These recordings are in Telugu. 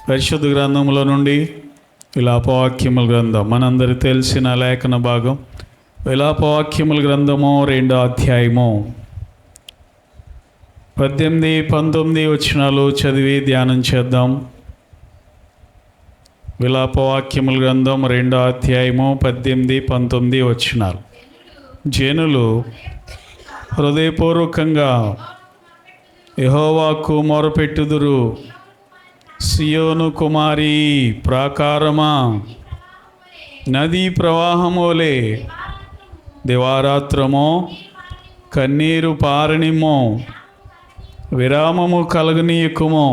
పరిశుద్ధ గ్రంథంలో నుండి విలాపవాక్యముల గ్రంథం, మనందరికి తెలిసిన లేఖన భాగం. విలాపవాక్యముల గ్రంథము 2వ అధ్యాయము 18, 19 వచనాలు చదివి ధ్యానం చేద్దాం. విలాపవాక్యముల గ్రంథం 2వ అధ్యాయము 18, 19 వచనాలు. జనులు హృదయపూర్వకంగా యెహోవాకు మొరపెట్టుదురు. సియోను కుమారి ప్రాకారమా, నదీ ప్రవాహమోలే దివారాత్రమో కన్నీరు పారనిమో, విరామము కలగనీయకుమో,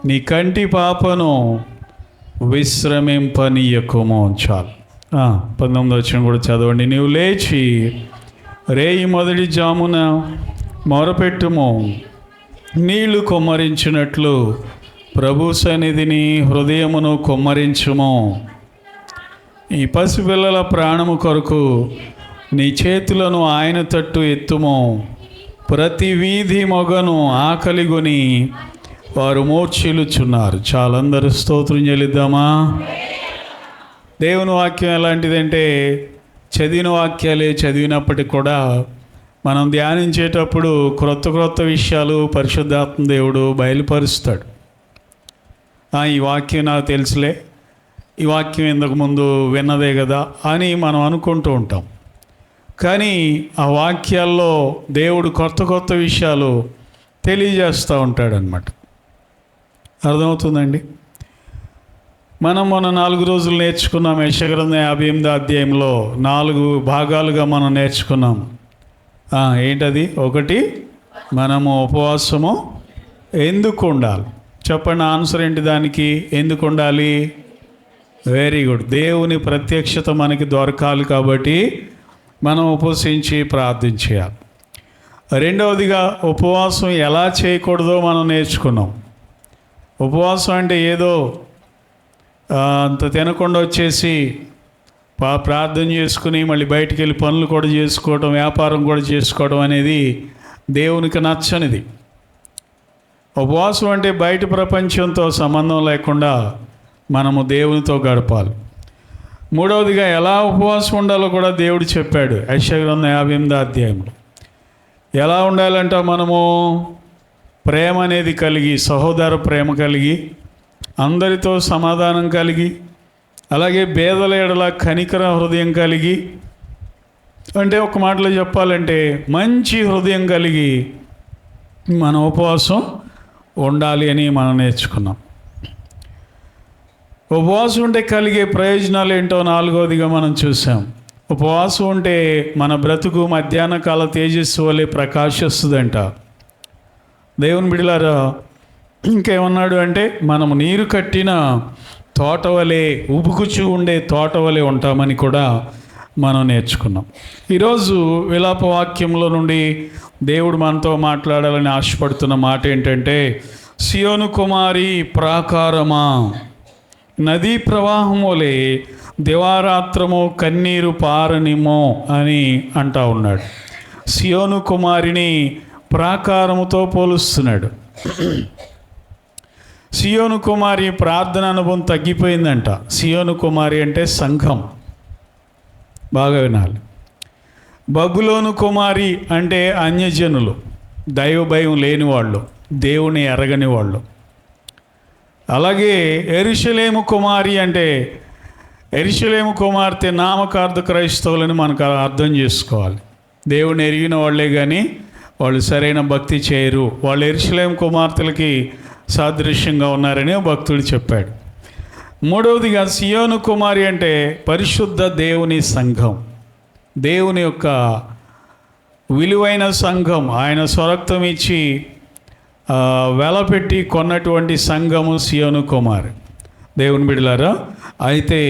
నీ కంటి పాపను విశ్రమింపనీయకుమో. చాలు. 19 వచనం కూడా చదవండి. నీవు లేచి రేయి మొదటి జామున మొరపెట్టుము, నీళ్లు కొమ్మరించినట్లు ప్రభు సన్నిధిని హృదయమును కొమ్మరించుము. ఈ పసిపిల్లల ప్రాణము కొరకు నీ చేతులను ఆయన తట్టు ఎత్తుము. ప్రతి వీధి మొగను ఆకలిగొని వారు మూర్ఛిల్లుచున్నారు. చాలందరూ స్తోత్రం చెల్లిద్దామా? దేవుని వాక్యం ఎలాంటిదంటే, చదివిన వాక్యాలే చదివినప్పటికి కూడా మనం ధ్యానించేటప్పుడు క్రొత్త విషయాలు పరిశుద్ధాత్మ దేవుడు బయలుపరుస్తాడు. ఈ వాక్యం నాకు తెలుసులే, ఈ వాక్యం ఇంతకుముందు విన్నదే కదా అని మనం అనుకుంటూ ఉంటాం. కానీ ఆ వాక్యాల్లో దేవుడు కొత్త విషయాలు తెలియజేస్తూ ఉంటాడనమాట. అర్థమవుతుందండి? మనం మొన్న 4 రోజులు నేర్చుకున్నాం. యెషయా గ్రంథం 58వ అధ్యాయంలో 4 భాగాలుగా మనం నేర్చుకున్నాం. ఏంటది? 1, మనము ఉపవాసము ఎందుకు ఉండాలి? చెప్పండి, ఆన్సర్ ఏంటి దానికి? ఎందుకు ఉండాలి? Very good. దేవుని ప్రత్యక్షత మనకి దొరకాలి కాబట్టి మనం ఉపవసించి ప్రార్థన చేయాలి. 2వదిగా ఉపవాసం ఎలా చేయకూడదో మనం నేర్చుకున్నాం. ఉపవాసం అంటే ఏదో అంత తినకుండా వచ్చేసి ప్రార్థన చేసుకుని మళ్ళీ బయటికి వెళ్ళి పనులు కూడా చేసుకోవడం, వ్యాపారం కూడా చేసుకోవడం అనేది దేవునికి నచ్చనిది. ఉపవాసం అంటే బయట ప్రపంచంతో సంబంధం లేకుండా మనము దేవునితో గడపాలి. 3వదిగా ఎలా ఉపవాసం ఉండాలో కూడా దేవుడు చెప్పాడు యెషయా గ్రంథం 58వ అధ్యాయంలో. ఎలా ఉండాలంటే మనము ప్రేమ అనేది కలిగి, సహోదర ప్రేమ కలిగి, అందరితో సమాధానం కలిగి, అలాగే పేదల ఎడల కనికర హృదయం కలిగి, అంటే ఒక మాటలో చెప్పాలంటే మంచి హృదయం కలిగి మన ఉపవాసం ఉండాలి అని మనం నేర్చుకున్నాం. ఉపవాసం ఉంటే కలిగే ప్రయోజనాలు ఏంటో 4వదిగా మనం చూసాం. ఉపవాసం ఉంటే మన బ్రతుకు మధ్యాహ్న కాల తేజస్సు వలె ప్రకాశిస్తుందంట. దేవుని బిడ్డలారా, ఇంకేమన్నాడు అంటే మనము నీరు కట్టిన తోట వలె, ఉబుకుచూ ఉండే తోట వలె ఉంటామని కూడా మనం నేర్చుకున్నాం. ఈరోజు విలాపవాక్యంలో నుండి దేవుడు మనతో మాట్లాడాలని ఆశపడుతున్న మాట ఏంటంటే, సియోను కుమారి ప్రాకారమా, నదీ ప్రవాహములే దివారాత్రము కన్నీరు పారనిమో అని అంటా ఉన్నాడు. సియోను కుమారిని ప్రాకారముతో పోలుస్తున్నాడు. సియోను కుమారి ప్రార్థన అనుభవం తగ్గిపోయిందంట. సియోను కుమారి అంటే సంఘం. బాగా వినాలి. బబులోను కుమారి అంటే అన్యజనులు, దైవ భయం లేని వాళ్ళు, దేవుని ఎరగని వాళ్ళు. అలాగే యెరూషలేము కుమారి అంటే యెరూషలేము కుమార్తె నామకార్థ క్రైస్తవులని మనకు అర్థం చేసుకోవాలి. దేవుని ఎరిగిన వాళ్ళే కానీ వాళ్ళు సరైన భక్తి చేయరు. వాళ్ళు యెరూషలేము కుమార్తెలకి సాదృశ్యంగా ఉన్నారని భక్తుడు చెప్పాడు. 3వదిగా సియోను కుమారి అంటే పరిశుద్ధ దేవుని సంఘం, దేవుని యొక్క విలువైన సంఘం. ఆయన స్వరక్తం ఇచ్చి వెలపెట్టి కొన్నటువంటి సంఘము సియోను కుమారి. దేవుని బిడ్డలారా, అయితే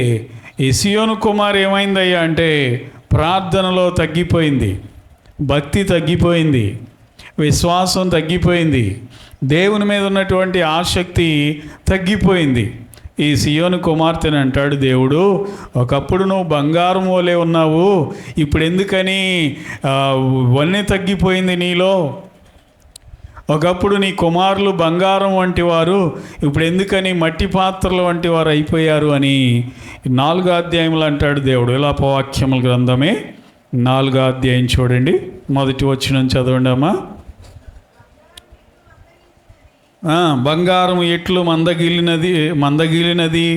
ఈ సియోను కుమారి ఏమైందయ్యా అంటే ప్రార్థనలో తగ్గిపోయింది, భక్తి తగ్గిపోయింది, విశ్వాసం తగ్గిపోయింది, దేవుని మీద ఉన్నటువంటి ఆసక్తి తగ్గిపోయింది. ఈ సియోను కుమార్తెని అంటాడు దేవుడు, ఒకప్పుడు నువ్వు బంగారం వలె ఉన్నావు, ఇప్పుడు ఎందుకని వన్నె తగ్గిపోయింది నీలో? ఒకప్పుడు నీ కుమారులు బంగారం వంటి వారు, ఇప్పుడు ఎందుకని మట్టి పాత్రలు వంటి వారు అయిపోయారు అని 4వ అధ్యాయంలో అంటాడు దేవుడు. విలాపవాక్యముల గ్రంథమే 4వ అధ్యాయం చూడండి, మొదటి వచనం చదవండి అమ్మా. బంగారం ఎట్లు మందగిలినది,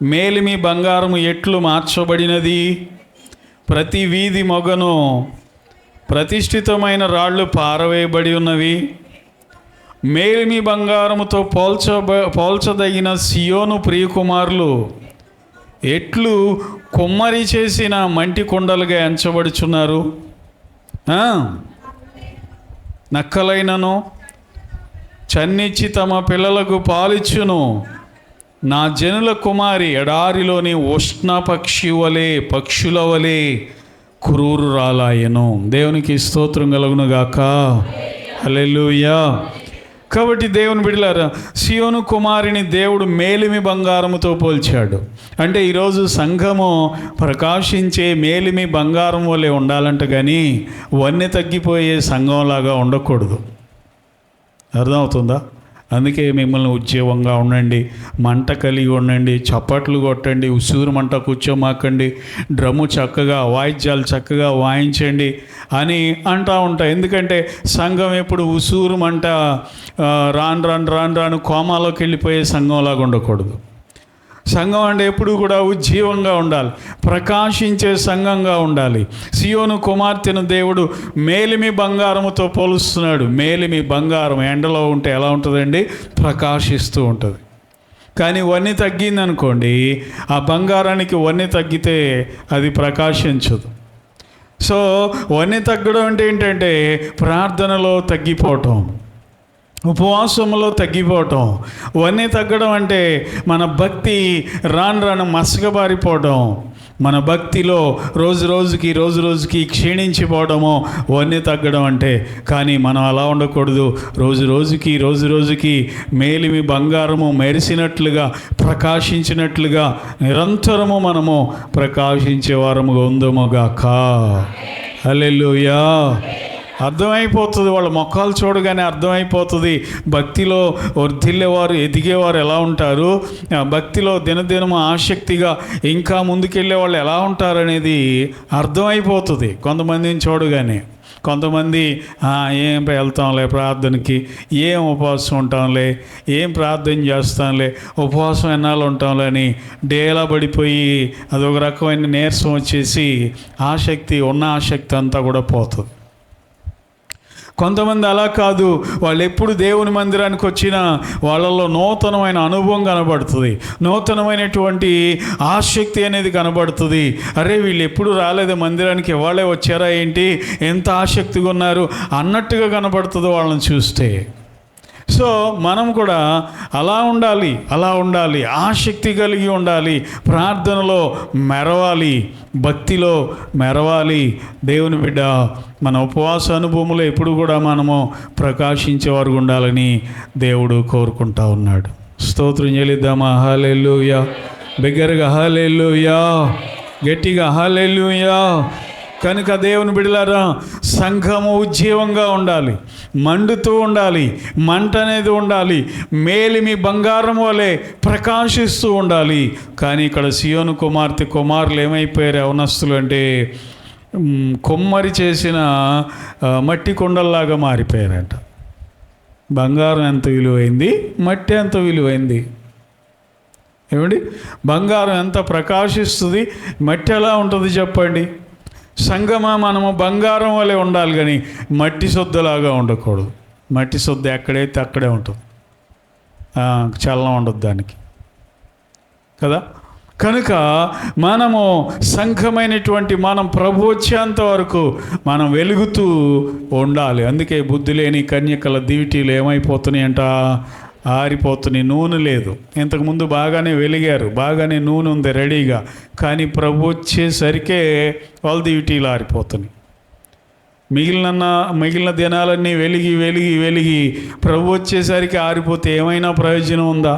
మేలిమి బంగారము ఎట్లు మార్చబడినది, ప్రతి వీధి మొగను ప్రతిష్ఠితమైన రాళ్ళు పారవేయబడి ఉన్నవి. మేలిమి బంగారముతో పోల్చదగిన సియోను ప్రియకుమారులు ఎట్లు కుమ్మరి చేసిన మంటి కుండలుగా ఎంచబడుచున్నారు. నక్కలైనను చన్నిచ్చి తమ పిల్లలకు పాలిచ్చును. నా జనుల కుమారి ఎడారిలోని ఉష్ణ పక్షుల వలె క్రూరురాలాయను. దేవునికి స్తోత్రం కలుగునుగాక. హల్లెలూయా. కాబట్టి దేవుని బిడ్డలారా, సియోను కుమారిని దేవుడు మేలిమి బంగారముతో పోల్చాడు. అంటే ఈరోజు సంఘము ప్రకాశించే మేలిమి బంగారం వలె ఉండాలంట, కానీ వన్నె తగ్గిపోయే సంఘంలాగా ఉండకూడదు. అర్థమవుతుందా? అందుకే మిమ్మల్ని ఉద్యోగంగా ఉండండి, మంట కలిగి ఉండండి, చప్పట్లు కొట్టండి, ఉసూరు మంట కూర్చోమాకండి, డ్రమ్ము చక్కగా వాయిద్యాలు చక్కగా వాయించండి అని అంటూ ఉంటాయి. ఎందుకంటే సంఘం ఎప్పుడు ఉసూరు మంట రాను కోమాలోకి వెళ్ళిపోయే సంఘంలాగా ఉండకూడదు. సంఘం అంటే ఎప్పుడు కూడా ఉజ్జీవంగా ఉండాలి, ప్రకాశించే సంఘంగా ఉండాలి. సియోను కుమార్తెను దేవుడు మేలిమి బంగారముతో పోలుస్తున్నాడు. మేలిమి బంగారం ఎండలో ఉంటే ఎలా ఉంటుందండి? ప్రకాశిస్తూ ఉంటుంది. కానీ వన్నె తగ్గిందనుకోండి, ఆ బంగారానికి వన్నె తగ్గితే అది ప్రకాశించదు. సో వన్నె తగ్గడం అంటే ఏంటంటే ప్రార్థనలో తగ్గిపోవటం, ఉపవాసంలో తగ్గిపోవటం. వన్నె తగ్గడం అంటే మన భక్తి రాను మసకబారిపోవడం, మన భక్తిలో రోజు రోజుకి క్షీణించిపోవడము వన్నె తగ్గడం అంటే. కానీ మనం అలా ఉండకూడదు. రోజు రోజుకి మేలిమి బంగారము మెరిసినట్లుగా, ప్రకాశించినట్లుగా నిరంతరము మనము ప్రకాశించే వారముగా ఉందముగాక. హల్లెలూయా. అర్థమైపోతుంది, వాళ్ళ మొక్కలు చూడగానే అర్థమైపోతుంది భక్తిలో వర్ధిల్లేవారు, ఎదిగేవారు ఎలా ఉంటారు, భక్తిలో దినదినము ఆసక్తిగా ఇంకా ముందుకెళ్ళే వాళ్ళు ఎలా ఉంటారనేది అర్థమైపోతుంది కొంతమందిని చూడగానే. కొంతమంది ఏం వెళ్తాంలే ప్రార్థనకి, ఏం ఉపవాసం ఉంటాంలే, ఏం ప్రార్థన చేస్తాంలే, ఉపవాసం ఎన్నాళ్ళు ఉంటాంలే అని డేలా పడిపోయి అదొక రకమైన నీరసం వచ్చేసి ఉన్న ఆసక్తి అంతా కూడా పోతుంది. కొంతమంది అలా కాదు, వాళ్ళు ఎప్పుడు దేవుని మందిరానికి వచ్చినా వాళ్ళల్లో నూతనమైన అనుభవం కనబడుతుంది, నూతనమైనటువంటి ఆసక్తి అనేది కనబడుతుంది. అరే వీళ్ళు ఎప్పుడు రాలేదు మందిరానికి, వాళ్ళే వచ్చారా ఏంటి, ఎంత ఆసక్తిగా ఉన్నారు అన్నట్టుగా కనబడుతుంది వాళ్ళని చూస్తే. సో మనం కూడా అలా ఉండాలి, ఆసక్తి కలిగి ఉండాలి, ప్రార్థనలో మెరవాలి, భక్తిలో మెరవాలి. దేవుని బిడ్డ, మన ఉపవాస అనుభవంలో ఎప్పుడు కూడా మనము ప్రకాశించేవారు ఉండాలని దేవుడు కోరుకుంటా ఉన్నాడు. స్తోత్రం చెల్లిద్దామా? హల్లెలూయా. బిగ్గరగా హల్లెలూయా, గట్టిగా హల్లెలూయా. కనుక దేవుని బిడ్డలారా, సంఘము ఉజ్జీవంగా ఉండాలి, మండుతూ ఉండాలి, మంట అనేది ఉండాలి, మేలిమి బంగారం వలె ప్రకాశిస్తూ ఉండాలి. కానీ ఇక్కడ సియోను కుమారులు ఏమైపోయారు యవనస్తులు అంటే కొమ్మరి చేసిన మట్టి కొండల్లాగా మారిపోయారంట. బంగారం ఎంత విలువైంది, మట్టి ఎంత విలువైంది. ఏమండి, బంగారం ఎంత ప్రకాశిస్తుంది, మట్టి ఎలా ఉంటుంది చెప్పండి. సంగమా, మనము బంగారం వలె ఉండాలి, కానీ మట్టి సొద్దులాగా ఉండకూడదు. మట్టి సొద్దు ఎక్కడైతే అక్కడే ఉంటుంది, చలనం ఉండదు దానికి కదా. కనుక మనము సంఘమైనటువంటి మనం ప్రభు వచ్చేంత వరకు మనం వెలుగుతూ ఉండాలి. అందుకే బుద్ధి లేని కన్యకల దివిటీలు ఏమైపోతున్నాయంట, ఆరిపోతున్నాయి. నూనె లేదు. ఇంతకుముందు బాగానే వెలిగారు, బాగానే నూనె ఉంది రెడీగా, కానీ ప్రభు వచ్చేసరికే వాళ్ళ దివిటీలు ఆరిపోతున్నాయి. మిగిలిన దినాలన్నీ వెలిగి ప్రభు వచ్చేసరికి ఆరిపోతే ఏమైనా ప్రయోజనం ఉందా?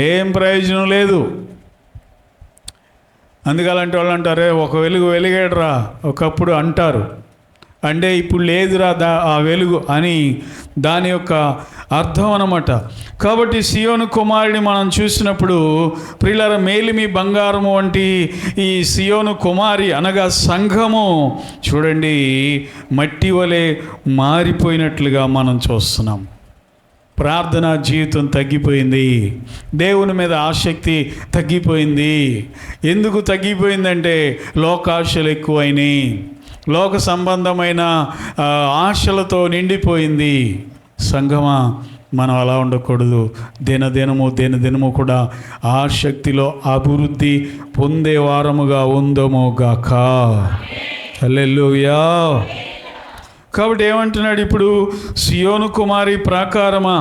ఏం ప్రయోజనం లేదు. అందుకలాంటి వాళ్ళు అంటారే, ఒక వెలుగాడురా ఒకప్పుడు అంటారు. అంటే ఇప్పుడు లేదురా ఆ వెలుగు అని దాని యొక్క అర్థం అన్నమాట. కాబట్టి సియోను కుమారుని మనం చూసినప్పుడు ప్రియులారా, మేలిమి బంగారము వంటి ఈ సియోను కుమారి అనగా సంఘము చూడండి మట్టి వలె మారిపోయినట్లుగా మనం చూస్తున్నాం. ప్రార్థనా జీవితం తగ్గిపోయింది, దేవుని మీద ఆసక్తి తగ్గిపోయింది. ఎందుకు తగ్గిపోయిందంటే లోకాశలు ఎక్కువైనాయి, లోక సంబంధమైన ఆశలతో నిండిపోయింది. సంగమా, మనం అలా ఉండకూడదు. దినదినము కూడా ఆసక్తిలో అభివృద్ధి పొందే వారముగా ఉందమో గాక. హల్లెలూయా. కాబట్టి ఏమంటున్నాడు ఇప్పుడు, సియోను కుమారి ప్రాకారమా,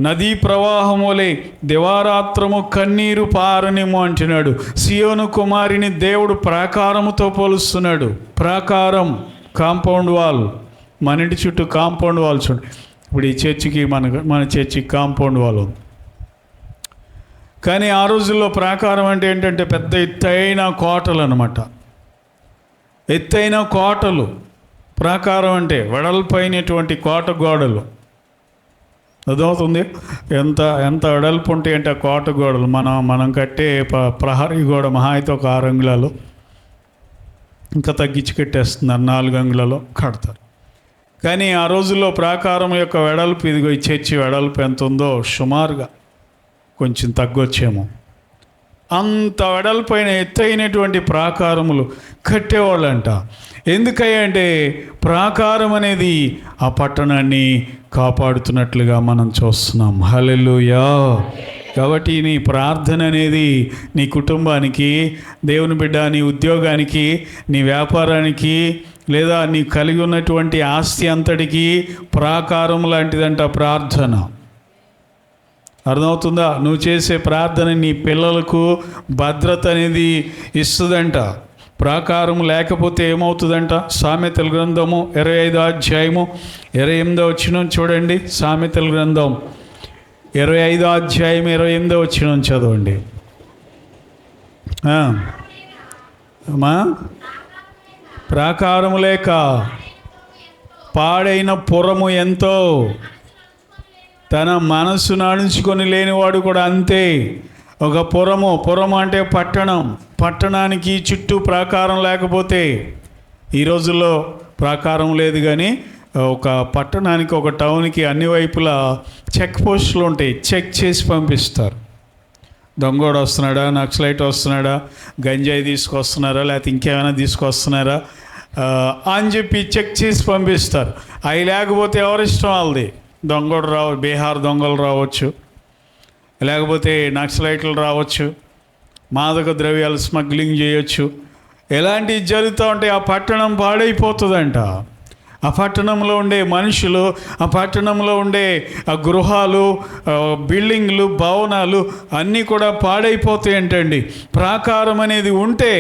నదీ ప్రవాహం వలె దివారాత్రము కన్నీరు పారనిము అంటున్నాడు. సియోను కుమారిని దేవుడు ప్రాకారముతో పోలుస్తున్నాడు. ప్రాకారం, కాంపౌండ్ వాల్, మన ఇంటి చుట్టూ కాంపౌండ్ వాల్ చూడండి. ఇప్పుడు ఈ చర్చికి మన చర్చికి కాంపౌండ్ వాల్ ఉంది. కానీ ఆ రోజుల్లో ప్రాకారం అంటే ఏంటంటే పెద్ద ఎత్తైన కోటలు అన్నమాట. ఎత్తైన కోటలు. ప్రాకారం అంటే వెడల్పైనటువంటి కోట గోడలు. అదవుతుంది. ఎంత వెడల్పు ఉంటాయి అంటే ఆ కోట గోడలు. మనం కట్టే ప్రహరీ గోడ మహా అయితే ఒక 6 అంగుళాలు, ఇంకా తగ్గించి కట్టేస్తున్నారు, 4 అంగుళాలు కడతారు. కానీ ఆ రోజుల్లో ప్రాకారం యొక్క వెడల్పు, ఇదిగో ఈ చర్చి వెడల్పు ఎంత ఉందో సుమారుగా కొంచెం తగ్గొచ్చేమో, అంత వెడల్పైన ఎత్తైనటువంటి ప్రాకారములు కట్టేవాళ్ళంట. ఎందుకంటే ప్రాకారం అనేది ఆ పట్టణాన్ని కాపాడుతున్నట్లుగా మనం చూస్తున్నాం. హల్లెలూయా. కాబట్టి నీ ప్రార్థన అనేది నీ కుటుంబానికి, దేవుని బిడ్డ, నీ ఉద్యోగానికి, నీ వ్యాపారానికి, లేదా నీ కలిగి ఉన్నటువంటి ఆస్తి అంతటికి ప్రాకారం లాంటిదంట ప్రార్థన. అర్థమవుతుందా? నువ్వు చేసే ప్రార్థన నీ పిల్లలకు భద్రత అనేది ఇస్తుందంట. ప్రాకారం లేకపోతే ఏమవుతుందంట? సామెతల గ్రంథము 25వ అధ్యాయము 28వ వచనం చూడండి. సామెతల గ్రంథం 25వ అధ్యాయం 28వ వచనం చదవండి. అమ్మా, ప్రాకారము లేక పాడైన పురము ఎంతో, తన మనస్సును అణుచుకొని లేనివాడు కూడా అంతే. ఒక పురము అంటే పట్టణానికి చుట్టూ ప్రాకారం లేకపోతే, ఈ రోజుల్లో ప్రాకారం లేదు కానీ ఒక పట్టణానికి, ఒక టౌన్కి అన్ని వైపులా చెక్ పోస్టులు ఉంటాయి. చెక్ చేసి పంపిస్తారు. దొంగోడు వస్తున్నాడా, నక్సలైట్ వస్తున్నాడా, గంజాయి తీసుకొస్తున్నారా, లేకపోతే ఇంకేమైనా తీసుకొస్తున్నారా అని చెప్పి చెక్ చేసి పంపిస్తారు. అవి లేకపోతే ఎవరిష్టం వాళ్ళది. దొంగోడు బీహార్ దొంగలు రావచ్చు, లేకపోతే నక్సలైట్లు రావచ్చు, మాదక ద్రవ్యాలు స్మగ్లింగ్ చేయొచ్చు. ఎలాంటివి జరుగుతూ ఉంటే ఆ పట్టణం పాడైపోతుందంట. ఆ పట్టణంలో ఉండే మనుషులు, ఆ పట్టణంలో ఉండే ఆ గృహాలు, బిల్డింగ్లు, భవనాలు అన్నీ కూడా పాడైపోతాయి అంటండి. ప్రాకారం అనేది ఉంటే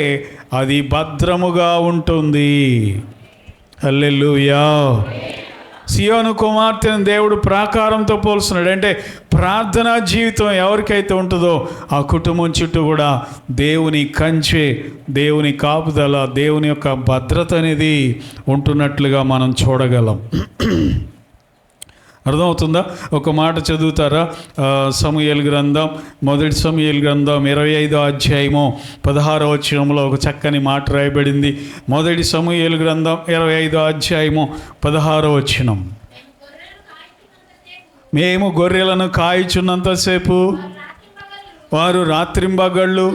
అది భద్రముగా ఉంటుంది. హల్లెలూయా. సియోను కుమార్తెను దేవుడు ప్రాకారంతో పోల్స్తున్నాడు. అంటే ప్రార్థనా జీవితం ఎవరికైతే ఉంటుందో ఆ కుటుంబం చుట్టూ కూడా దేవుని కంచె, దేవుని కాపుదల, దేవుని యొక్క భద్రత అనేది ఉంటున్నట్లుగా మనం చూడగలం. అర్థమవుతుందా? ఒక మాట చదువుతారా? సమూయేలు గ్రంథం, మొదటి సమూయేలు గ్రంథం 25వ అధ్యాయము 16వ వచనంలో ఒక చక్కని మాట రాయబడింది. మొదటి సమూయేలు గ్రంథం 25వ అధ్యాయము 16వ వచనం. మేము గొర్రెలను కాయుచున్నంతసేపు వారు రాత్రింబగళ్ళు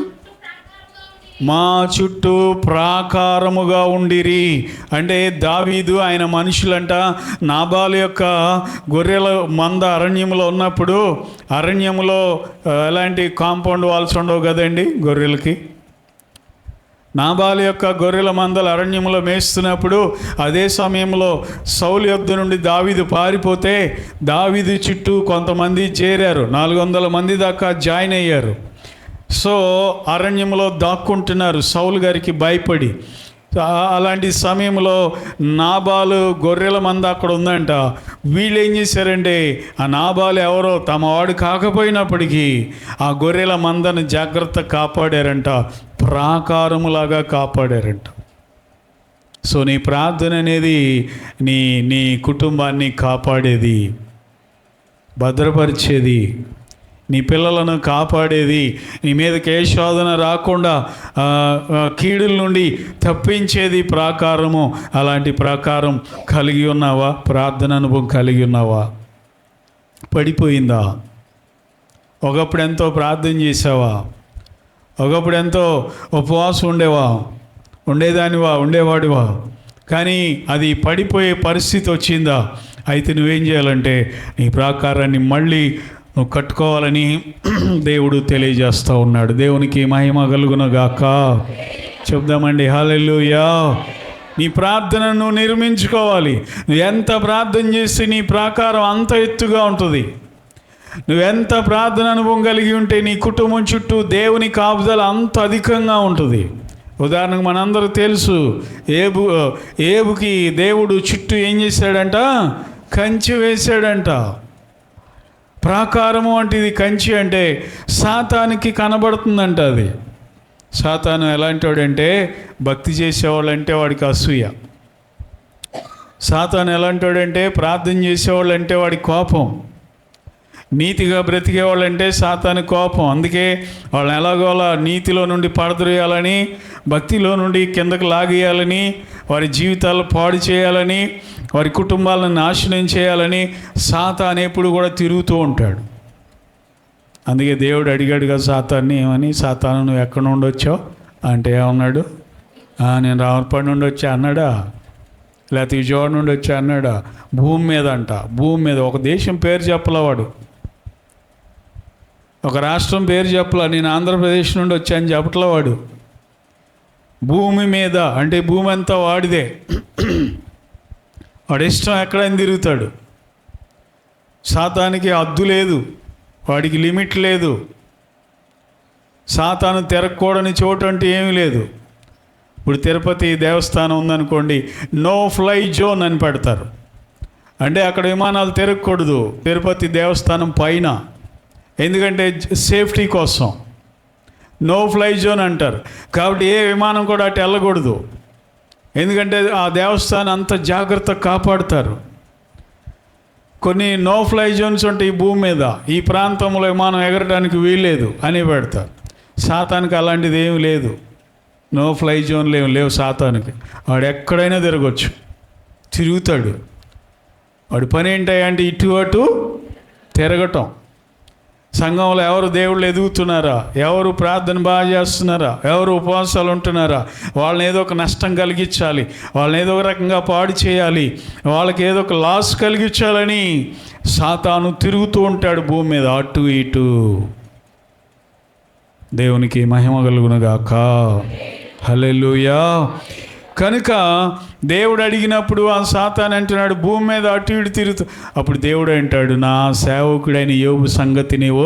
మా చుట్టూ ప్రాకారముగా ఉండిరి. అంటే దావీదు ఆయన మనుషులంట నాబాలు యొక్క గొర్రెల మంద అరణ్యంలో ఉన్నప్పుడు, అరణ్యంలో ఎలాంటి కాంపౌండ్ వాల్స్ ఉండవు కదండి గొర్రెలకి. నాబాలు యొక్క గొర్రెల మందలు అరణ్యంలో మేస్తున్నప్పుడు అదే సమయంలో సౌలు యొద్ద నుండి దావీదు పారిపోతే దావీదు చుట్టూ కొంతమంది చేరారు. 400 మంది దాకా జాయిన్ అయ్యారు. సో అరణ్యంలో దాక్కుంటున్నారు సౌలు గారికి భయపడి. అలాంటి సమయంలో నాబాలు గొర్రెల మంద అక్కడ ఉందంట. వీళ్ళు ఏం చేశారంటే ఆ నాబాలు ఎవరో తమ వాడు కాకపోయినప్పటికీ ఆ గొర్రెల మందను జాగ్రత్త కాపాడారంట, ప్రాకారములాగా కాపాడారంట. సో నీ ప్రార్థన అనేది నీ నీ కుటుంబాన్ని కాపాడేది, భద్రపరిచేది, నీ పిల్లలను కాపాడేది, నీ మీదకి ఏ శోధన రాకుండా కీడుల నుండి తప్పించేది ప్రాకారము. అలాంటి ప్రాకారం కలిగి ఉన్నావా? ప్రార్థన అనుభవం కలిగి ఉన్నావా? పడిపోయిందా? ఒకప్పుడు ఎంతో ప్రార్థన చేసావా? ఒకప్పుడు ఎంతో ఉపవాసం ఉండేవాడివా? కానీ అది పడిపోయే పరిస్థితి వచ్చిందా? అయితే నువ్వేం చేయాలంటే నీ ప్రాకారాన్ని మళ్ళీ నువ్వు కట్టుకోవాలని దేవుడు తెలియజేస్తూ ఉన్నాడు. దేవునికి మహిమ కలుగునుగాక. చెప్దామండి హల్లెలూయా. నీ ప్రార్థనను నిర్మించుకోవాలి. నువ్వు ఎంత ప్రార్థన చేస్తే నీ ప్రాకారం అంత ఎత్తుగా ఉంటుంది. నువ్వెంత ప్రార్థన అనుభవం కలిగి ఉంటే నీ కుటుంబం చుట్టూ దేవుని కాపుదల అంత అధికంగా ఉంటుంది. ఉదాహరణకు మనందరూ తెలుసు, ఏబుకి దేవుడు చుట్టూ ఏం చేశాడంట? కంచె వేశాడంట. ప్రాకారము అంటే ఇది కంచె అంటే సాతానికి కనబడుతుందంట. అది సాతాను ఎలాంటి వాడంటే భక్తి చేసేవాళ్ళంటే వాడికి అసూయ. సాతాను ఎలాంటి వాడంటే ప్రార్థన చేసేవాళ్ళంటే వాడికి కోపం. నీతిగా బ్రతికేవాళ్ళంటే సాతాను కోపం. అందుకే వాళ్ళని ఎలాగోలా నీతిలో నుండి పడద్రోయాలని, భక్తిలో నుండి కిందకు లాగేయాలని, వారి జీవితాలు పాడు చేయాలని, వారి కుటుంబాలను నాశనం చేయాలని సాతాను ఎప్పుడు కూడా తిరుగుతూ ఉంటాడు. అందుకే దేవుడు అడిగాడుగా సాతాన్ని, ఏమని? సాతాను నువ్వు ఎక్కడ నుండి వచ్చావు అంటే ఏమన్నాడు? నేను రావులపాడు నుండి వచ్చా అన్నాడా? లేకపోతే విజయవాడ నుండి వచ్చా అన్నాడా? భూమి మీద అంట. భూమి మీద ఒక దేశం పేరు చెప్పలే వాడు, ఒక రాష్ట్రం పేరు చెప్పలా. నేను ఆంధ్రప్రదేశ్ నుండి వచ్చాను చెప్పట్లా వాడు. భూమి మీద అంటే భూమి అంతా వాడిదే. వాడి ఇష్టం ఎక్కడైనా తిరుగుతాడు. సాతానికి హద్దు లేదు, వాడికి లిమిట్ లేదు. సాతాను తిరగకూడని చోటు అంటే ఏమీ లేదు. ఇప్పుడు తిరుపతి దేవస్థానం ఉందనుకోండి, నో ఫ్లై జోన్ అని పెడతారు. అంటే అక్కడ విమానాలు తిరగకూడదు తిరుపతి దేవస్థానం పైన, ఎందుకంటే సేఫ్టీ కోసం నో ఫ్లై జోన్ అంటారు. కాబట్టి ఏ విమానం కూడా అటు వెళ్ళకూడదు, ఎందుకంటే ఆ దేవస్థానం అంత జాగ్రత్త కాపాడుతారు. కొన్ని నో ఫ్లై జోన్స్ ఉంటాయి ఈ భూమి మీద, ఈ ప్రాంతంలో విమానం ఎగరడానికి వీల్లేదు అని పెడతారు. సాతానికి అలాంటిది ఏమి లేదు, నో ఫ్లై జోన్లు ఏమి లేవు సాతానికి. వాడు ఎక్కడైనా తిరగచ్చు, తిరుగుతాడు. వాడి పని ఏంటంటే ఇటు అటు తిరగటం. సంఘంలో ఎవరు దేవుళ్ళు ఎదుగుతున్నారా, ఎవరు ప్రార్థన బాగా చేస్తున్నారా, ఎవరు ఉపవాసాలు ఉంటున్నారా, వాళ్ళని ఏదో ఒక నష్టం కలిగించాలి, వాళ్ళని ఏదో ఒక రకంగా పాడు చేయాలి, వాళ్ళకి ఏదో ఒక లాస్ కలిగించాలని సాతాను తిరుగుతూ ఉంటాడు భూమి మీద అటు ఇటు. దేవునికి మహిమ కలుగునుగాక. హల్లెలూయా. కనుక దేవుడు అడిగినప్పుడు ఆ సాతాను అంటున్నాడు భూమి మీద అటు ఇటు తిరుగుతూ. అప్పుడు దేవుడు అంటాడు, నా సేవకుడైన యోబు సంగతి నీవు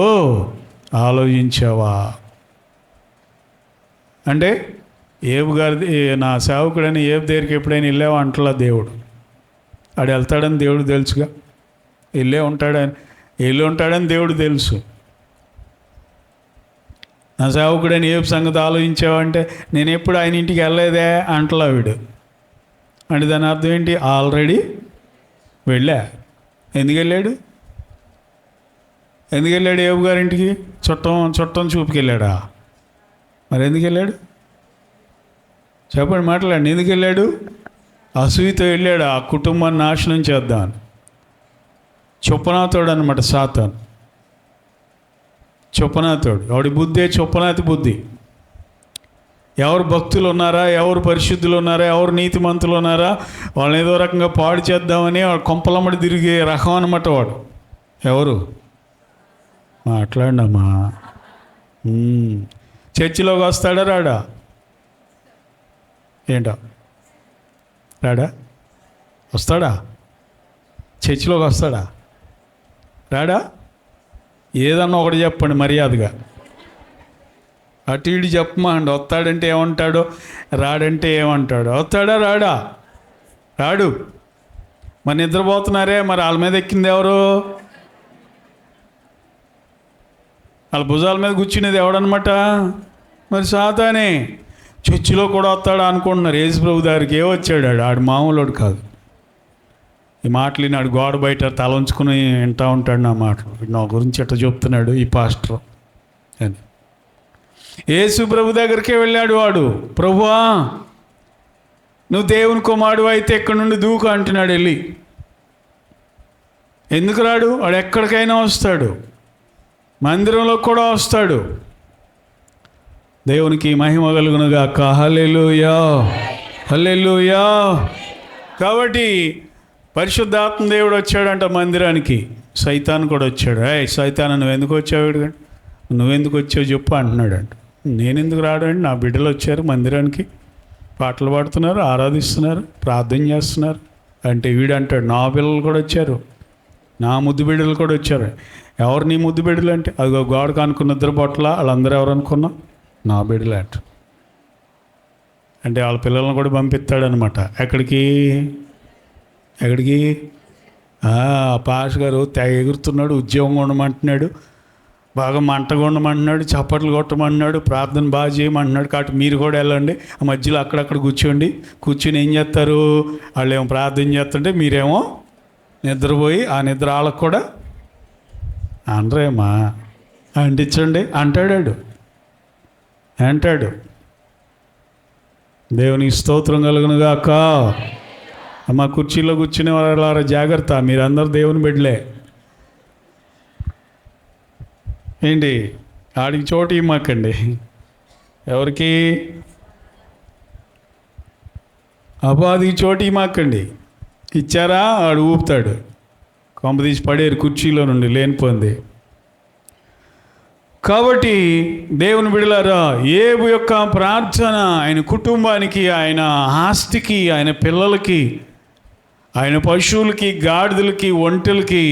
ఆలోచించావా? అంటే ఏబు గారి నా సేవకుడైన ఏబు దగ్గరికి ఎప్పుడైనా వెళ్ళావా అంటలా దేవుడు. ఆడు వెళ్తాడని దేవుడు తెలుసుగా, వెళ్ళి ఉంటాడని దేవుడు తెలుసు. నా సేవకుడని ఏబు సంగతి ఆలోచించావంటే నేను ఎప్పుడు ఆయన ఇంటికి వెళ్ళలేదే అంటలా వీడు. అంటే దాని అర్థం ఏంటి? ఆల్రెడీ వెళ్ళా. ఎందుకు వెళ్ళాడు ఏబు గారింటికి? చుట్టం చూపుకెళ్ళాడా? మరి ఎందుకు వెళ్ళాడు చెప్పండి, మాట్లాడండి. ఎందుకు వెళ్ళాడు? అసూయతో వెళ్ళాడు, ఆ కుటుంబాన్ని నాశనం చేద్దామని. చొప్పనాతోడు అనమాట సాతాను. చొప్పనాతోడు. వాడి బుద్ధే చొప్పనాతి బుద్ధి. ఎవరు భక్తులు ఉన్నారా, ఎవరు పరిశుద్ధులు ఉన్నారా, ఎవరు నీతిమంతులు ఉన్నారా, వాళ్ళని ఏదో రకంగా పాడు చేద్దామని వాడు కొంపలమ్మడి తిరిగే రకం అనమాట వాడు. ఎవరు? మాట్లాడినమ్మా. చర్చిలోకి వస్తాడా రాడా? ఏంటో రాడా? వస్తాడా? చర్చిలోకి వస్తాడా? రాడా? ఏదన్నా ఒకటి చెప్పండి మర్యాదగా. అటు ఇటు చెప్పమా అండి. వస్తాడంటే ఏమంటాడో, రాడంటే ఏమంటాడో. వస్తాడా రాడా? రాడు. మరి నిద్రపోతున్నారే, మరి వాళ్ళ మీద ఎక్కింది ఎవరు? వాళ్ళ భుజాల మీద కూర్చునేది ఎవడనమాట? మరి సాతానే. చర్చిలో కూడా వస్తాడు అనుకుంటున్నారు. యేసు ప్రభు దగ్గరికి వచ్చాడు ఆడు మామూలుడు కాదు. ఈ మాటలు నాడు గోడ బయట తల ఉంచుకుని వింటూ ఉంటాడు నా మాటలు. నా గురించి ఎట్లా చెప్తున్నాడు ఈ పాస్టర్ అని. యేసు ప్రభు దగ్గరికే వెళ్ళాడు వాడు. ప్రభువా, నువ్వు దేవుని కుమారుడు అయితే ఎక్కడి నుండి దూకు అంటున్నాడు వెళ్ళి. ఎందుకు రాడు? వాడు ఎక్కడికైనా వస్తాడు, మందిరంలో కూడా వస్తాడు. దేవునికి మహిమ కలుగునుగాక. హల్లెలూయా, హల్లెలూయా. కాబట్టి పరిశుద్ధాత్మ దేవుడు వచ్చాడంట మందిరానికి. సైతాన్ కూడా వచ్చాడు. సైతాన్, నువ్వెందుకు వచ్చావు? నువ్వెందుకు వచ్చావు చెప్పు అంటున్నాడంట. నేనెందుకు రాడండి? నా బిడ్డలు వచ్చారు మందిరానికి, పాటలు పాడుతున్నారు, ఆరాధిస్తున్నారు, ప్రార్థన చేస్తున్నారు అంటే వీడు అంటాడు నా పిల్లలు కూడా వచ్చారు, నా ముద్దు బిడ్డలు కూడా వచ్చారు. ఎవరు నీ ముద్దు బిడ్డలు అంటే? అదిగో గోడకు అనుకున్న ఇద్దరు పొట్ల వాళ్ళందరూ ఎవరు అనుకున్నా? నా బిడ్డలు అంట. అంటే వాళ్ళ పిల్లలను కూడా పంపిస్తాడనమాట. ఎక్కడికి? పాస్ గారు తెగ ఎగురుతున్నాడు, ఉద్యోగం ఉండమంటున్నాడు, బాగా మంటగా ఉండమంటున్నాడు, చప్పట్లు కొట్టమంటున్నాడు, ప్రార్థన బాగా చేయమంటున్నాడు. కాబట్టి మీరు కూడా వెళ్ళండి, ఆ మధ్యలో అక్కడక్కడ కూర్చొని ఏం చేస్తారు? వాళ్ళు ఏమో ప్రార్థన చేస్తుంటే మీరేమో నిద్రపోయి ఆ నిద్ర వాళ్ళకు కూడా అనరేమా అంటించండి అంటాడు. దేవునికి స్తోత్రం కలుగునుగాక. మా కుర్చీలో కూర్చునే వాళ్ళ జాగ్రత్త, మీరందరూ దేవుని బిడ్డలే. ఏంటి ఆడికి చోటు ఇమ్మకండి. ఎవరికి? అపాధికి చోటు ఇమ్మకండి. ఇచ్చారా ఆడు ఊపుతాడు. కొంప తీసి పడేరు కుర్చీలో నుండి లేనిపోంది. కాబట్టి దేవుని బిడ్డలారా, యోబు యొక్క ప్రార్థన ఆయన కుటుంబానికి, ఆయన ఆస్తికి, ఆయన పిల్లలకి, ఆయన పశువులకి, గాడిదలకి, ఒంటెలకి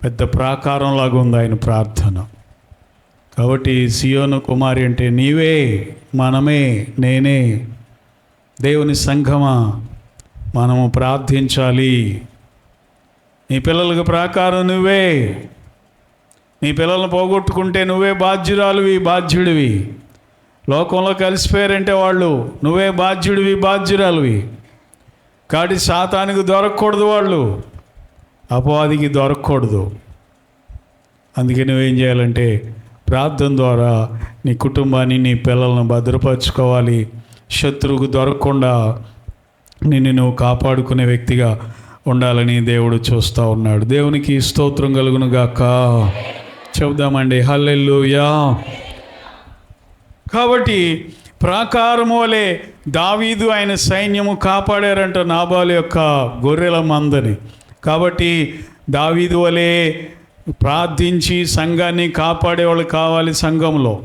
పెద్ద ప్రాకారంలాగా ఉంది ఆయన ప్రార్థన. కాబట్టి సియోను కుమారి అంటే నీవే, మనమే, నేనే, దేవుని సంఘమా, మనము ప్రార్థించాలి. నీ పిల్లలకు ప్రాకారం నువ్వే. నీ పిల్లలను పోగొట్టుకుంటే నువ్వే బాధ్యుడివి. లోకంలో కలిసిపోయారంటే వాళ్ళు, నువ్వే బాధ్యురాలువి. కాబట్టి సాతానికి దొరకకూడదు, వాళ్ళు అపవాదికి దొరకకూడదు. అందుకే నువ్వేం చేయాలంటే ప్రార్థన ద్వారా నీ కుటుంబాన్ని, నీ పిల్లలను భద్రపరచుకోవాలి. శత్రువుకు దొరకకుండా నిన్ను నువ్వు కాపాడుకునే వ్యక్తిగా ఉండాలని దేవుడు చూస్తూ ఉన్నాడు. దేవునికి స్తోత్రం కలుగునుగాక. చెబుదామండి హల్లెలూయా. కాబట్టి ప్రాకారము వలె దావీదు ఆయన సైన్యము కాపాడారంట నాబాలు యొక్క గొర్రెల మందని. కాబట్టి దావీదు వలె ప్రార్థించి సంఘాన్ని కాపాడేవాళ్ళు కావాలి సంఘంలో.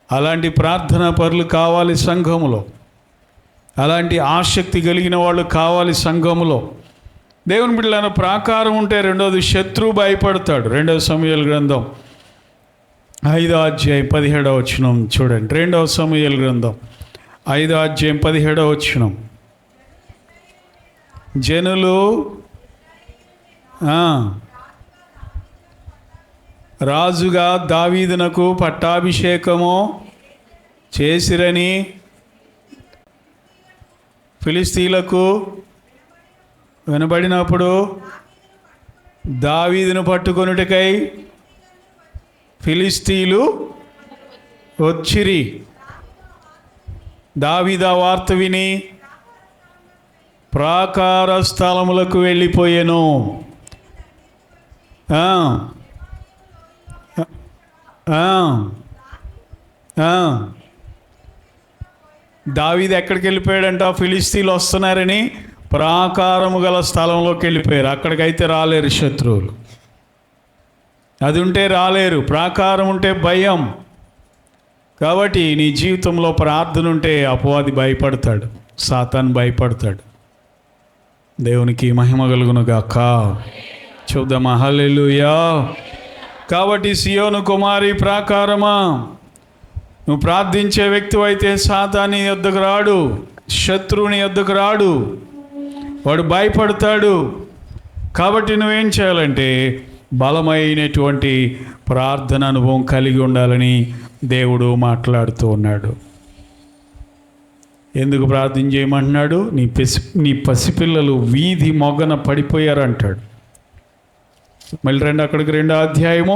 అలాంటి ప్రార్థనా పరులు కావాలి సంఘములో. అలాంటి ఆసక్తి కలిగిన వాళ్ళు కావాలి సంఘములో. దేవుని బిడ్డలైన ప్రాకారం ఉంటే రెండోది శత్రువు భయపడతాడు. 2 సమూయేలు గ్రంథం 5వ అధ్యాయం 17వ వచనం చూడండి. 2 సమూయేలు గ్రంథం 5వ అధ్యాయం 17వ వచనం. జనులు రాజుగా దావీదునకు పట్టాభిషేకము చేసిరని ఫిలిస్తీన్లకు వినబడినప్పుడు దావీదును పట్టుకొనుటకై ఫిలిస్తీన్లు వచ్చిరి. దావీదు వార్త విని ప్రాకార స్థలములకు వెళ్ళిపోయెను. దావీదు ఎక్కడికి వెళ్ళిపోయాడంట? ఫిలిస్తీన్లు వస్తున్నారని ప్రాకారము గల స్థలంలోకి వెళ్ళిపోయారు. అక్కడికైతే రాలేరు శత్రువులు. అది ఉంటే రాలేరు. ప్రాకారం ఉంటే భయం. కాబట్టి నీ జీవితంలో ప్రార్థన ఉంటే అపవాది భయపడతాడు, సాతాను భయపడతాడు. దేవునికి మహిమ కలుగునుగాక. చూద్దామా హల్లెలూయా. కాబట్టి సియోను కుమారి ప్రాకారమా, నువ్వు ప్రార్థించే వ్యక్తి అయితే సాతాను యొద్దకు రాడు, శత్రువుని యొద్దకు రాడు, వాడు భయపడతాడు. కాబట్టి నువ్వేం చేయాలంటే బలమైనటువంటి ప్రార్థన అనుభవం కలిగి ఉండాలని దేవుడు మాట్లాడుతూ ఉన్నాడు. ఎందుకు ప్రార్థన చేయమంటున్నాడు? నీ పసిపిల్లలు వీధి మొగ్గన పడిపోయారు అంటాడు. మళ్ళీ రండి అక్కడికి, 2వ అధ్యాయము,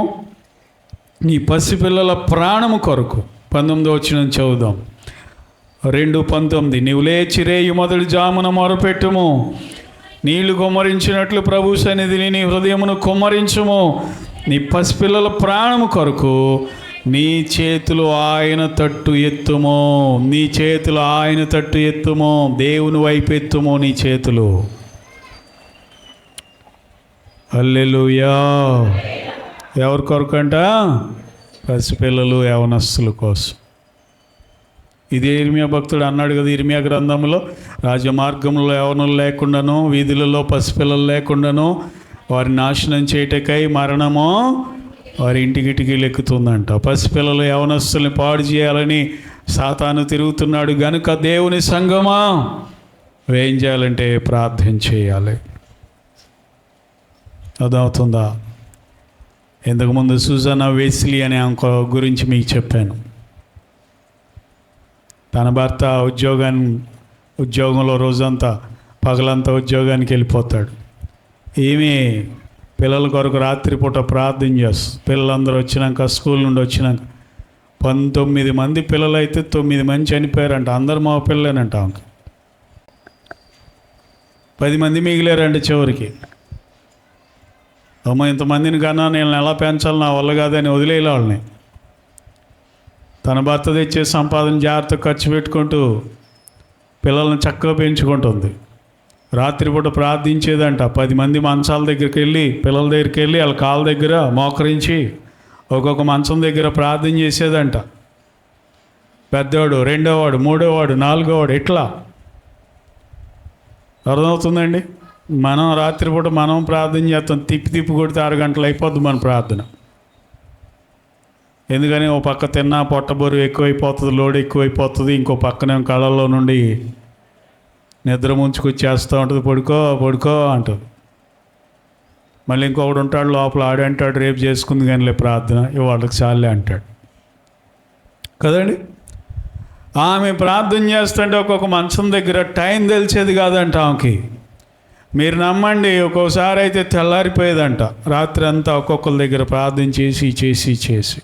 నీ పసిపిల్లల ప్రాణము కొరకు 19వ వచనం చదువుదాం. 2:19, నీవు లేచి రేయి మొదటి జామున మొరపెట్టుము, నీళ్లు కుమ్మరించినట్లు ప్రభు సన్నిధిని నీ హృదయమును కుమ్మరించుము, నీ పసిపిల్లల ప్రాణము కొరకు నీ చేతులు ఆయన తట్టు ఎత్తుము. నీ చేతులు ఆయన తట్టు ఎత్తుము, దేవుని వైపు ఎత్తుము నీ చేతులు. హల్లెలూయా. ఎవరి కొరకంట? పసిపిల్లలు, యవనస్తుల కోసం. ఇదే ఇర్మియా భక్తుడు అన్నాడు కదా ఇర్మియా గ్రంథంలో, రాజమార్గంలో యవనులు లేకుండాను, వీధులలో పసిపిల్లలు లేకుండాను వారి నాశనం చేయటకై మరణము వారి ఇంటికిటికి లెక్కుతుందంట. పసిపిల్లలు, యవనస్తుల్ని పాడు చేయాలని సాతాను తిరుగుతున్నాడు గనుక దేవుని సంగమా ఏం చేయాలంటే ప్రార్థన చేయాలి. అదవుతుందా? ఇంతకుముందు సూజానా వెస్లీ అనే ఆమె గురించి మీకు చెప్పాను. తన భర్త ఉద్యోగంలో రోజంతా పగలంతా ఉద్యోగానికి వెళ్ళిపోతాడు. ఈమె పిల్లల కొరకు రాత్రిపూట ప్రార్థన చేస్తుంది. పిల్లలందరూ వచ్చినాక, స్కూల్ నుండి వచ్చినాక 19 మంది పిల్లలు అయితే 9 మంది చనిపోయారంట. అందరు మా పిల్లలేనంట. ఆమెకి 10 మంది మిగిలారంట చివరికి. అమ్మ, ఇంతమందిని కన్నా నేను ఎలా పెంచాలి, నా వల్ల కాదని వదిలేయాలి వాళ్ళని. తన భర్త తెచ్చే సంపాదన జాగ్రత్తగా ఖర్చు పెట్టుకుంటూ పిల్లల్ని చక్కగా పెంచుకుంటుంది. రాత్రిపూట ప్రార్థించేదంట. 10 మంది మంచాల దగ్గరికి వెళ్ళి, పిల్లల దగ్గరికి వెళ్ళి వాళ్ళ కాళ్ళ దగ్గర మోకరించి ఒక్కొక్క మంచం దగ్గర ప్రార్థన చేసేదంట. పెద్దవాడు, 2వ వాడు, 3వ వాడు, 4వ వాడు, ఇట్లా. అర్థమవుతుందండి? మనం రాత్రిపూట మనం ప్రార్థన చేస్తాం, తిప్పి కొడితే 6 గంటలు అయిపోద్ది మన ప్రార్థన. ఎందుకని ఓ పక్క తిన్నా పొట్ట బరువు ఎక్కువైపోతుంది, లోడ్ ఎక్కువైపోతుంది. ఇంకో పక్కనే కళ్ళల్లో నుండి నిద్ర ముంచుకొచ్చేస్తూ ఉంటుంది. పడుకో అంటుంది. మళ్ళీ ఇంకొకడు ఉంటాడు లోపల, ఆడంటాడు రేపు చేసుకుంది కానీ ప్రార్థన వాళ్ళకి చాలే అంటాడు కదండి. ఆమె ప్రార్థన చేస్తుంటే ఒక్కొక్క మంచం దగ్గర టైం తెలిసేది కాదంట ఆమెకి. మీరు నమ్మండి, ఒక్కోసారి అయితే తెల్లారిపోయేదంట. రాత్రి అంతా ఒక్కొక్కరి దగ్గర ప్రార్థన చేసి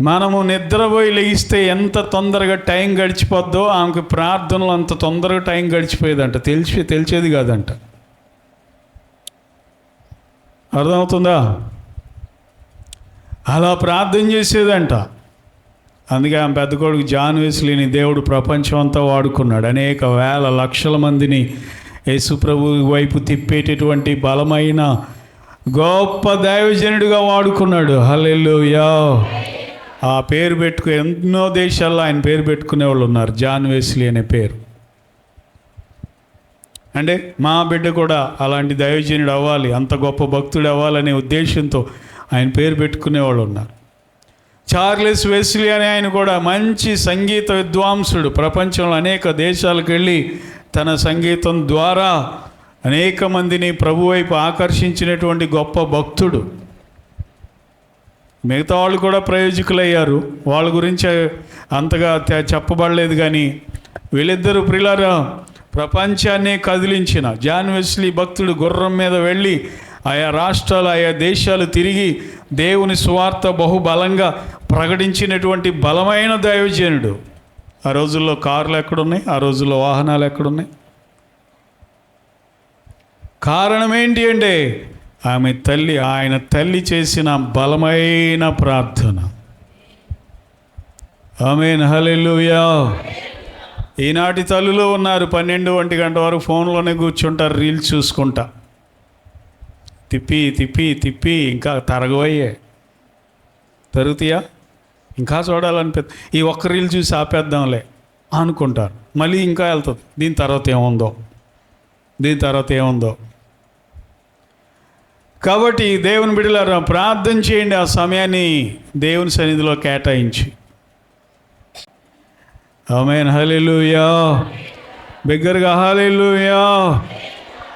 మనము నిద్రపోయి లెగిస్తే ఎంత తొందరగా టైం గడిచిపోద్దో ఆమెకు ప్రార్థనలు అంత తొందరగా టైం గడిచిపోయేదంట. తెలిసేది కాదంట. అర్థమవుతుందా? అలా ప్రార్థన చేసేదంట. అందుకే ఆమె పెద్ద కొడుకు జాన్ వెస్లీని దేవుడు ప్రపంచం అంతా వాడుకున్నాడు. అనేక వేల లక్షల మందిని యేసు ప్రభు వైపు తిప్పేటటువంటి బలమైన గొప్ప దైవజనుడిగా వాడుకున్నాడు. హల్లెలూయా. ఆ పేరు ఎన్నో దేశాల్లో ఆయన పేరు పెట్టుకునే వాళ్ళు ఉన్నారు, జాన్ వెస్లీ అనే పేరు. అంటే మా బిడ్డ కూడా అలాంటి దైవజనుడు అవ్వాలి, అంత గొప్ప భక్తుడు అవ్వాలనే ఉద్దేశంతో ఆయన పేరు పెట్టుకునేవాళ్ళు ఉన్నారు. చార్లెస్ వెస్లీ అనే ఆయన కూడా మంచి సంగీత విద్వాంసుడు. ప్రపంచంలో అనేక దేశాలకు వెళ్ళి తన సంగీతం ద్వారా అనేక మందిని ప్రభు వైపు ఆకర్షించినటువంటి గొప్ప భక్తుడు. మిగతా వాళ్ళు కూడా ప్రయోజకులయ్యారు. వాళ్ళ గురించి అంతగా చెప్పబడలేదు. కానీ వీళ్ళిద్దరూ ప్రియులారా ప్రపంచాన్నే కదిలించిన జాన్ వెస్లీ భక్తుడు గుర్రం మీద వెళ్ళి ఆయా రాష్ట్రాలు, ఆయా దేశాలు తిరిగి దేవుని సువార్త బహుబలంగా ప్రకటించినటువంటి బలమైన దైవజనుడు. ఆ రోజుల్లో కార్లు ఎక్కడున్నాయి? ఆ రోజుల్లో వాహనాలు ఎక్కడున్నాయి? కారణం ఏంటి అంటే ఆయన తల్లి చేసిన బలమైన ప్రార్థన. ఆమేన్, హల్లెలూయా. ఈనాటి తల్లులు ఉన్నారు 12-1 గంట వరకు ఫోన్లోనే కూర్చుంటారు, రీల్స్ చూసుకుంటా. తిప్పి ఇంకా తరుగుతాయా? ఇంకా చూడాలనిపిస్తుంది. ఈ ఒక్క రీల్ చూసి ఆపేద్దాంలే అనుకుంటారు. మళ్ళీ ఇంకా వెళ్తుంది. దీని తర్వాత ఏముందో. కాబట్టి దేవుని బిడ్డలారా ప్రార్థన చేయండి. ఆ సమయాన్ని దేవుని సన్నిధిలో కేటాయించి. ఆమేన్, హల్లెలూయా. బిగ్గరగా హల్లెలూయా.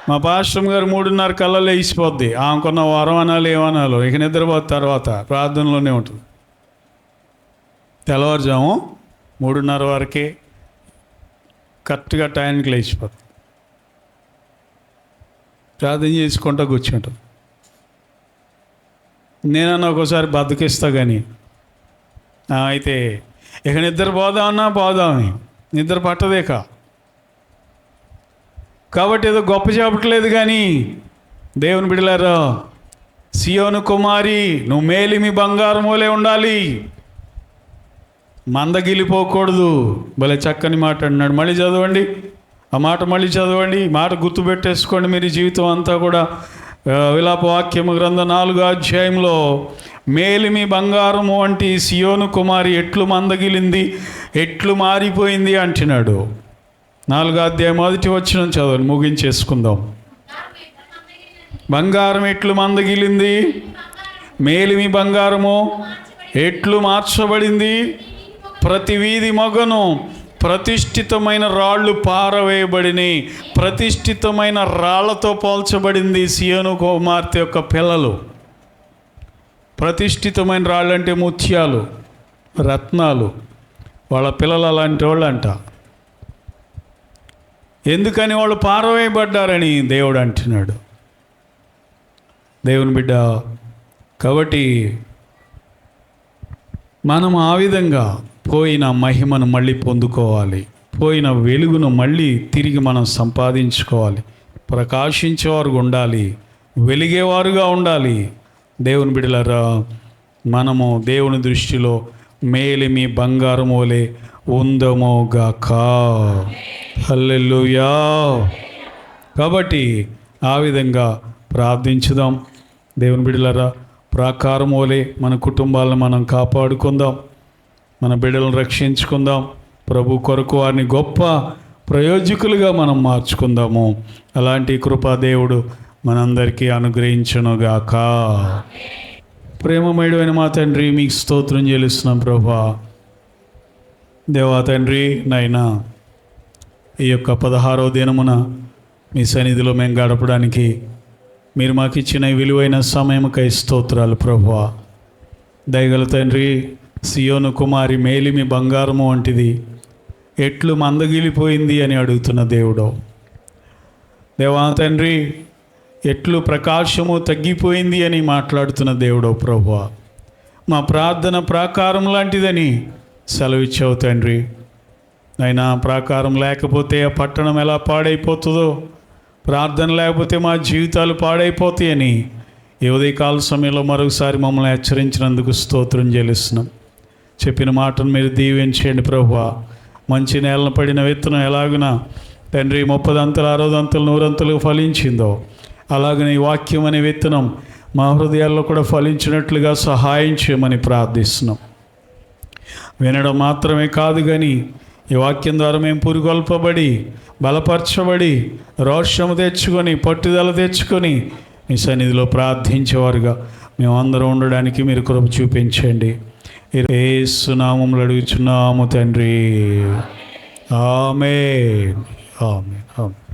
మా పాస్టర్ గారు 3:30 కల్లా లేచిపోద్ది. ఆమెకున్న వరం అనాలి ఏమనాలో, ఇక నిద్రపోతే తర్వాత ప్రార్థనలోనే ఉంటుంది. తెల్లవారుజాము 3:30 వరకే కరెక్ట్గా టైంకి లేచిపోతుంది. ప్రార్థన చేసుకుంటూ కూర్చుంటాం. నేనన్నా ఒక్కోసారి బద్దకిస్తా కానీ అయితే ఇక నిద్ర పోదామని నిద్ర పట్టదేక. కాబట్టి ఏదో గొప్ప చెప్పట్లేదు కానీ దేవుని బిడ్డలారా, సియోను కుమారి నువ్వు మేలిమి బంగారం వలె ఉండాలి, మందగిలిపోకూడదు. భలే చక్కని మాట అన్నాడు. మళ్ళీ చదవండి ఆ మాట, మళ్ళీ చదవండి. మాట గుర్తుపెట్టేసుకోండి మీరు జీవితం అంతా కూడా. విలాప వాక్యము గ్రంథం 4వ అధ్యాయంలో మేలిమి బంగారము వంటి సియోను కుమారి ఎట్లు మందగిలింది, ఎట్లు మారిపోయింది అంటున్నాడు. 4వ అధ్యాయం 1వ వచనం చదవండి, ముగించేసుకుందాం. బంగారం ఎట్లు మందగిలింది, మేలిమి బంగారము ఎట్లు మార్చబడింది. ప్రతి వీధి మొగను ప్రతిష్ఠితమైన రాళ్ళు పారవేయబడినాయి. ప్రతిష్ఠితమైన రాళ్లతో పోల్చబడింది సియోను కుమార్తె యొక్క పిల్లలు. ప్రతిష్ఠితమైన రాళ్ళు అంటే ముత్యాలు, రత్నాలు. వాళ్ళ పిల్లలు అలాంటి వాళ్ళు అంట. ఎందుకని వాళ్ళు పారవేయబడ్డారని దేవుడు అంటున్నాడు. దేవుని బిడ్డ, కాబట్టి మనం ఆ విధంగా పోయిన మహిమను మళ్ళీ పొందుకోవాలి, పోయిన వెలుగును మళ్ళీ తిరిగి మనం సంపాదించుకోవాలి. ప్రకాశించేవారుగా ఉండాలి, వెలిగేవారుగా ఉండాలి. దేవుని బిడ్డలారా, మనము దేవుని దృష్టిలో మేలిమి బంగారం వలె ఉందమోగాక. హల్లెలూయా. కాబట్టి ఆ విధంగా ప్రార్థించుదాం. దేవుని బిడ్డలారా, ప్రాకారం వలె మన కుటుంబాలను మనం కాపాడుకుందాం, మన బిడ్డలను రక్షించుకుందాం. ప్రభు కొరకు వారిని గొప్ప ప్రయోజకులుగా మనం మార్చుకుందాము. అలాంటి కృపా దేవుడు మనందరికీ అనుగ్రహించునుగాక. ప్రేమమయుడైన మా తండ్రి, మీకు స్తోత్రం చెల్లిస్తున్నాం ప్రభువా. దేవా తండ్రి, నాయనా, ఈ యొక్క 16వ దినమున మీ సన్నిధిలో మేము గడపడానికి మీరు మాకు ఇచ్చిన విలువైన సమయముకై స్తోత్రాలు ప్రభువా. దయగల తండ్రి, సియోను కుమారి మేలిమి బంగారము వంటిది ఎట్లు మందగిలిపోయింది అని అడుగుతున్న దేవుడు. దేవా తండ్రి, ఎట్లు ప్రకాశము తగ్గిపోయింది అని మాట్లాడుతున్న దేవుడు ప్రభువా. మా ప్రార్థన ప్రాకారం లాంటిదని సెలవిచ్చావు తండ్రి. అయినా ప్రాకారం లేకపోతే ఆ పట్టణం ఎలా పాడైపోతుందో, ప్రార్థన లేకపోతే మా జీవితాలు పాడైపోతాయని ఈ ఉదయకాల సమయంలో మరొకసారి మమ్మల్ని హెచ్చరించినందుకు స్తోత్రం చెల్లిస్తున్నాం. చెప్పిన మాటను మీరు దీవించండి ప్రభువా. మంచి నేలను పడిన విత్తనం ఎలాగున తండ్రి 30 అంతలు 60 అంతలు 100 అంతలు ఫలించిందో, అలాగనే ఈ వాక్యం అనే విత్తనం మా హృదయాల్లో కూడా ఫలించినట్లుగా సహాయం చేయమని ప్రార్థిస్తున్నాం. వినడం మాత్రమే కాదు కానీ ఈ వాక్యం ద్వారా మేము పురుగొల్పబడి, బలపరచబడి, రోషము తెచ్చుకొని, పట్టుదల తెచ్చుకొని మీ సన్నిధిలో ప్రార్థించేవారుగా మేమందరం ఉండడానికి మీరు కృప చూపించండి. యేసు నామములో అడుగుచున్నాము తండ్రి. ఆమేన్. ఆమేన్. ఆమేన్.